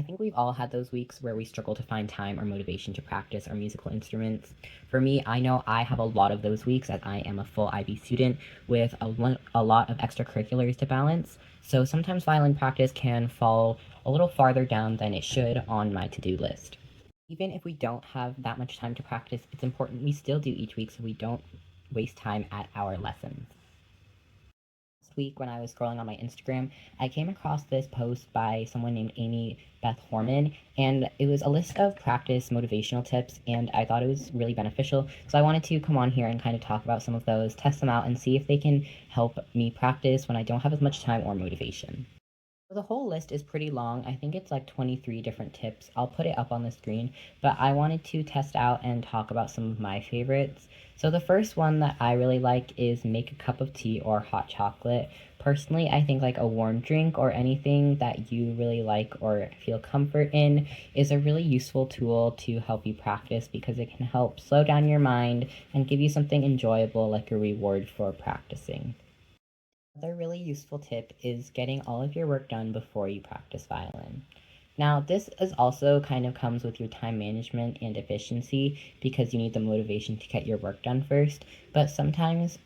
think we've all had those weeks where we struggle to find time or motivation to practice our musical instruments. For me, I know I have a lot of those weeks as I am a full IB student with a lot of extracurriculars to balance. So sometimes violin practice can fall a little farther down than it should on my to-do list. Even if we don't have that much time to practice, it's important we still do each week so we don't waste time at our lessons. Week when I was scrolling on my Instagram, I came across this post by someone named Amy Beth Horman, and it was a list of practice motivational tips, and I thought it was really beneficial. So I wanted to come on here and kind of talk about some of those, test them out, and see if they can help me practice when I don't have as much time or motivation. The whole list is pretty long. I think it's like 23 different tips. I'll put it up on the screen, but I wanted to test out and talk about some of my favorites. So the first one that I really like is make a cup of tea or hot chocolate. Personally, I think like a warm drink or anything that you really like or feel comfort in is a really useful tool to help you practice because it can help slow down your mind and give you something enjoyable like a reward for practicing. Another really useful tip is getting all of your work done before you practice violin. Now, this is also kind of comes with your time management and efficiency because you need the motivation to get your work done first. But sometimes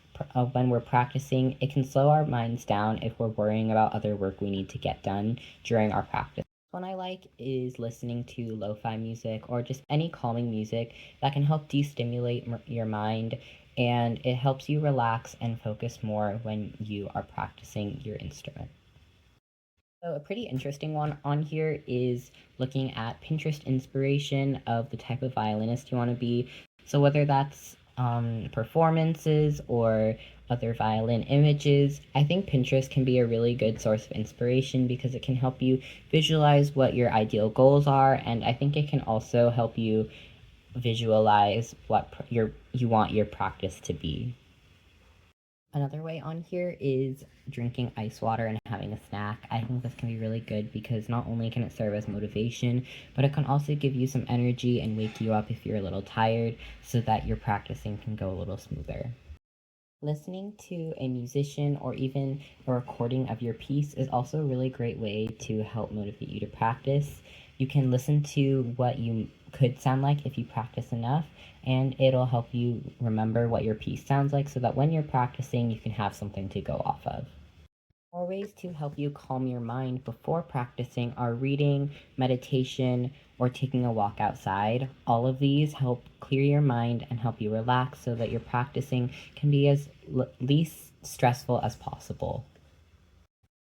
when we're practicing, it can slow our minds down if we're worrying about other work we need to get done during our practice. One I like is listening to lo-fi music or just any calming music that can help de-stimulate your mind, and it helps you relax and focus more when you are practicing your instrument. So a pretty interesting one on here is looking at Pinterest inspiration of the type of violinist you want to be. So whether that's performances or other violin images, I think Pinterest can be a really good source of inspiration because it can help you visualize what your ideal goals are, and I think it can also help you visualize what you want your practice to be. Another way on here is drinking ice water and having a snack. I think this can be really good because not only can it serve as motivation, but it can also give you some energy and wake you up if you're a little tired so that your practicing can go a little smoother. Listening to a musician or even a recording of your piece is also a really great way to help motivate you to practice. You can listen to what you could sound like if you practice enough, and it'll help you remember what your piece sounds like so that when you're practicing, you can have something to go off of. More ways to help you calm your mind before practicing are reading, meditation, or taking a walk outside. All of these help clear your mind and help you relax so that your practicing can be as least stressful as possible.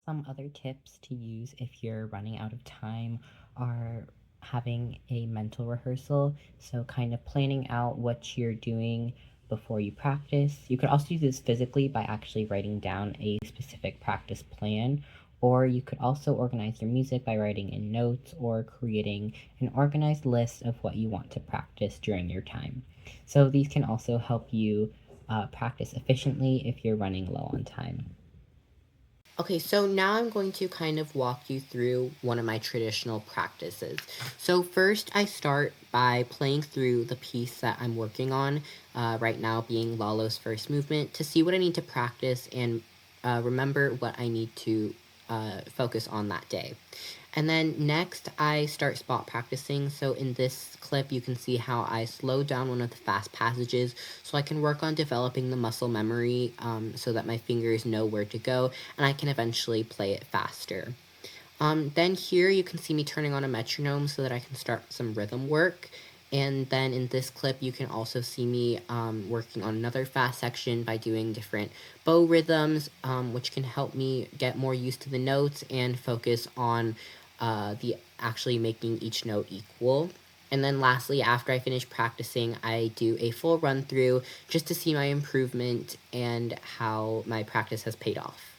Some other tips to use if you're running out of time are having a mental rehearsal, so kind of planning out what you're doing before you practice. You could also do this physically by actually writing down a specific practice plan, or you could also organize your music by writing in notes or creating an organized list of what you want to practice during your time. So these can also help you practice efficiently if you're running low on time. Okay, so now I'm going to kind of walk you through one of my traditional practices. So first I start by playing through the piece that I'm working on, right now being Lalo's first movement, to see what I need to practice and remember what I need to focus on that day. And then next, I start spot practicing. So in this clip, you can see how I slow down one of the fast passages so I can work on developing the muscle memory so that my fingers know where to go and I can eventually play it faster. Then here you can see me turning on a metronome so that I can start some rhythm work. And then in this clip, you can also see me working on another fast section by doing different bow rhythms, which can help me get more used to the notes and focus on the actually making each note equal. And then lastly, after I finish practicing, I do a full run through just to see my improvement and how my practice has paid off.